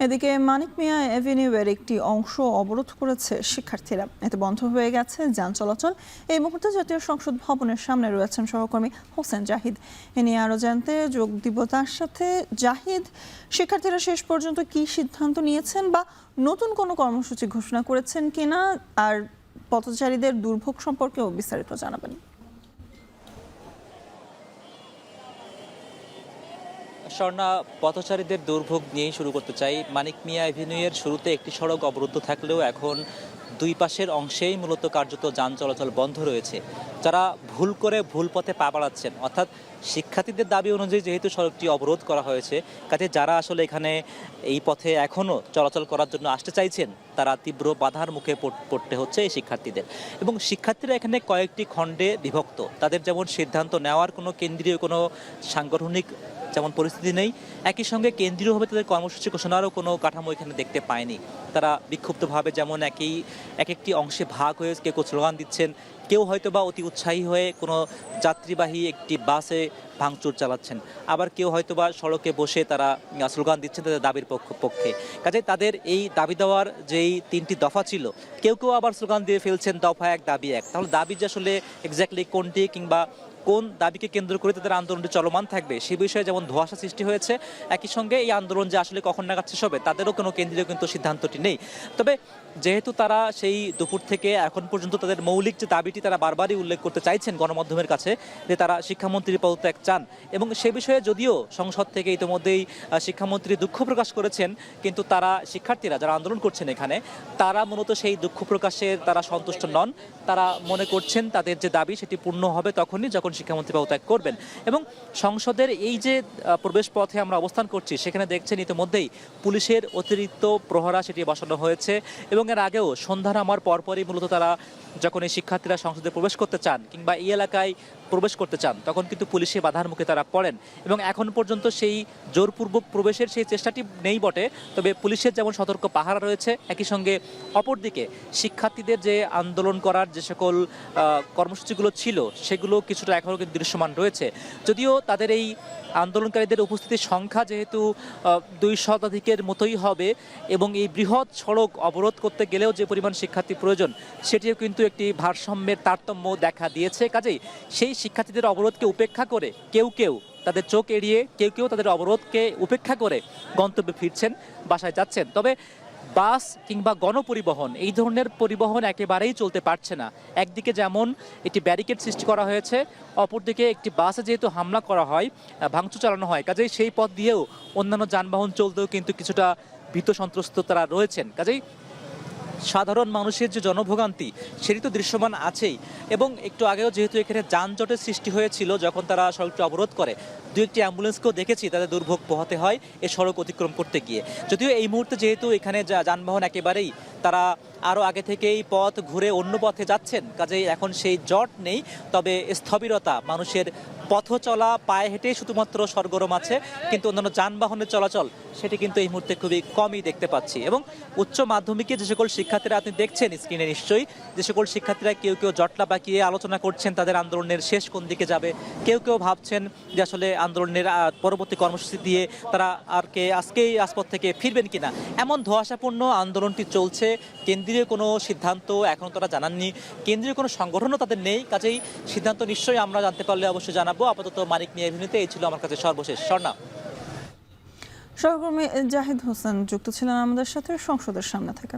এদিকে মানিক মিয়া এভিনিউয়ের একটি অংশ অবরোধ করেছে শিক্ষার্থীরা। এতে বন্ধ হয়ে গেছে যান চলাচল। এই মুহূর্তে জাতীয় সংসদ ভবনের সামনে রয়েছেন সহকর্মী হোসেন জাহিদ। এ নিয়ে আরো জানতে যোগ দিব তার সাথে। জাহিদ, শিক্ষার্থীরা শেষ পর্যন্ত কি সিদ্ধান্ত নিয়েছেন বা নতুন কোনো কর্মসূচি ঘোষণা করেছেন কিনা, আর পথচারীদের দুর্ভোগ সম্পর্কেও বিস্তারিত জানাবেন। স্বর্ণা, পথচারীদের দুর্ভোগ নিয়েই শুরু করতে চাই। মানিক মিয়া এভিনিউয়ের শুরুতে একটি সড়ক অবরুদ্ধ থাকলেও এখন দুই পাশের অংশেই মূলত কার্যত যান চলাচল বন্ধ রয়েছে। যারা ভুল করে ভুল পথে পা বাড়াচ্ছেন, অর্থাৎ শিক্ষার্থীদের দাবি অনুযায়ী যেহেতু সড়কটি অবরোধ করা হয়েছে, কাজে যারা আসলে এখানে এই পথে এখনও চলাচল করার জন্য আসতে চাইছেন তারা তীব্র বাধার মুখে পড়তে হচ্ছে এই শিক্ষার্থীদের। এবং শিক্ষার্থীরা এখানে কয়েকটি খণ্ডে বিভক্ত। তাদের যেমন সিদ্ধান্ত নেওয়ার কোনো কেন্দ্রীয় কোনো সাংগঠনিক যেমন পরিস্থিতি নেই, একই সঙ্গে কেন্দ্রীয়ভাবে তাদের কর্মসূচি ঘোষণারও কোনো কাঠামো এখানে দেখতে পায়নি। তারা বিক্ষুব্ধভাবে যেমন এক একটি অংশে ভাগ হয়ে কেউ স্লোগান দিচ্ছেন, কেউ হয়তো বা অতি উৎসাহী হয়ে কোনো যাত্রীবাহী একটি বাসে ভাঙচুর চালাচ্ছেন, আবার কেউ হয়তো বা সড়কে বসে তারা স্লোগান দিচ্ছেন তাদের দাবির পক্ষে। কাজে তাদের এই দাবি দেওয়ার যেই তিনটি দফা ছিল, কেউ কেউ আবার স্লোগান দিয়ে ফেলছেন দফা এক দাবি এক। তাহলে দাবি যে আসলে এক্স্যাক্টলি কোনটি কিংবা কোন দাবিকে কেন্দ্র করে তাদের আন্দোলনটি চলমান থাকবে সে বিষয়ে যেমন ধোঁয়াশা সৃষ্টি হয়েছে, একই সঙ্গে এই আন্দোলন যে আসলে কখন নাগাদ শেষ হবে তাদেরও কোনো কেন্দ্রীয় কিন্তু সিদ্ধান্তটি নেই। তবে যেহেতু তারা সেই দুপুর থেকে এখন পর্যন্ত তাদের মৌলিক যে দাবিটি তারা বারবারই উল্লেখ করতে চাইছেন গণমাধ্যমের কাছে, যে তারা শিক্ষামন্ত্রীর পদত্যাগ চান, এবং সে বিষয়ে যদিও সংসদ থেকে ইতিমধ্যেই শিক্ষামন্ত্রী দুঃখ প্রকাশ করেছেন, কিন্তু তারা শিক্ষার্থীরা যারা আন্দোলন করছেন এখানে তারা মূলত সেই দুঃখ প্রকাশের তারা সন্তুষ্ট নন। তারা মনে করছেন তাদের যে দাবি সেটি পূর্ণ হবে তখনই যখন শিক্ষামন্ত্রী পদত্যাগ করবেন। এবং সংসদের এই যে প্রবেশ পথে আমরা অবস্থান করছি সেখানে দেখছেন ইতিমধ্যেই পুলিশের অতিরিক্ত প্রহরা সেটি বসানো হয়েছে, এবং এর আগেও সন্ধ্যা নামার পরপরই মূলত তারা যখন এই শিক্ষার্থীরা সংসদে প্রবেশ করতে চান কিংবা এই এলাকায় প্রবেশ করতে চান তখন কিন্তু পুলিশের বাধার মুখে তারা পড়েন, এবং এখন পর্যন্ত সেই জোরপূর্বক প্রবেশের সেই চেষ্টাটি নেই বটে। তবে পুলিশের যেমন সতর্ক পাহারা রয়েছে, একই সঙ্গে অপরদিকে শিক্ষার্থীদের যে আন্দোলন করার যে সকল কর্মসূচিগুলো ছিল সেগুলো কিছুটা এখনও কিন্তু দৃশ্যমান রয়েছে। যদিও তাদের এই আন্দোলনকারীদের উপস্থিতির সংখ্যা যেহেতু 200 মতোই হবে, এবং এই বৃহৎ সড়ক অবরোধ করতে গেলেও যে পরিমাণ শিক্ষার্থী প্রয়োজন সেটিও কিন্তু একটি ভারসাম্যের তারতম্য দেখা দিয়েছে। কাজেই সেই শিক্ষার্থীদের অবরোধকে উপেক্ষা করে কেউ তাদের চোখ এড়িয়ে, কেউ তাদের অবরোধকে উপেক্ষা করে গন্তব্যে ফিরছেন, বাসায় যাচ্ছেন। তবে বাস কিংবা গণপরিবহন এই ধরনের পরিবহন একেবারেই চলতে পারছে না। একদিকে যেমন একটি ব্যারিকেড সৃষ্টি করা হয়েছে, অপরদিকে একটি বাসে যেহেতু হামলা করা হয়, ভাঙচুর চালানো হয়, কাজেই সেই পথ দিয়েও অন্যান্য যানবাহন চলতেও কিন্তু কিছুটা ভীত সন্ত্রস্ত তারা রয়েছেন। কাজেই সাধারণ মানুষের যে জনভোগান্তি সেটি তো দৃশ্যমান আছেই, এবং একটু আগেও যেহেতু এখানে যানজটের সৃষ্টি হয়েছিল যখন তারা সড়কটি অবরোধ করে, দু একটি অ্যাম্বুলেন্সকেও দেখেছি তাদের দুর্ভোগ পোহাতে হয় এই সড়ক অতিক্রম করতে গিয়ে। যদিও এই মুহূর্তে যেহেতু এখানে যানবাহন একেবারেই তারা আরও আগে থেকেই পথ ঘুরে অন্য পথে যাচ্ছেন, কাজেই এখন সেই জট নেই। তবে স্থবিরতা, মানুষের পথ চলা পায়ে হেঁটে শুধুমাত্র সরগরম আছে, কিন্তু অন্যান্য যানবাহনের চলাচল সেটি কিন্তু এই মুহূর্তে খুবই কমই দেখতে পাচ্ছি। এবং উচ্চ মাধ্যমিকে যে সকল শিক্ষার্থীরা আপনি দেখছেন স্ক্রিনে নিশ্চয়ই, যে সকল শিক্ষার্থীরা কেউ জটলা পাকিয়ে আলোচনা করছেন তাদের আন্দোলনের শেষ কোন দিকে যাবে, কেউ ভাবছেন যে আসলে আন্দোলনের পরবর্তী কর্মসূচি দিয়ে তারা আজকেই রাজপথ থেকে ফিরবেন কিনা, এমন ধোঁয়াশাপূর্ণ আন্দোলনটি চলছে। কেন্দ্রীয় কোনো সিদ্ধান্ত এখনও তারা জানাননি, কেন্দ্রীয় কোনো সংগঠনও তাদের নেই। কাজেই সিদ্ধান্ত নিশ্চয়ই আমরা জানতে পারলে অবশ্যই জানাবো। আপাতত মানিক মিয়া এভিনিউতে এই ছিল আমার কাছে সর্বশেষ। স্বর্ণা। সহকর্মী জাহিদ হোসেন যুক্ত ছিলেন আমাদের সাথে সংসদের সামনে থেকে।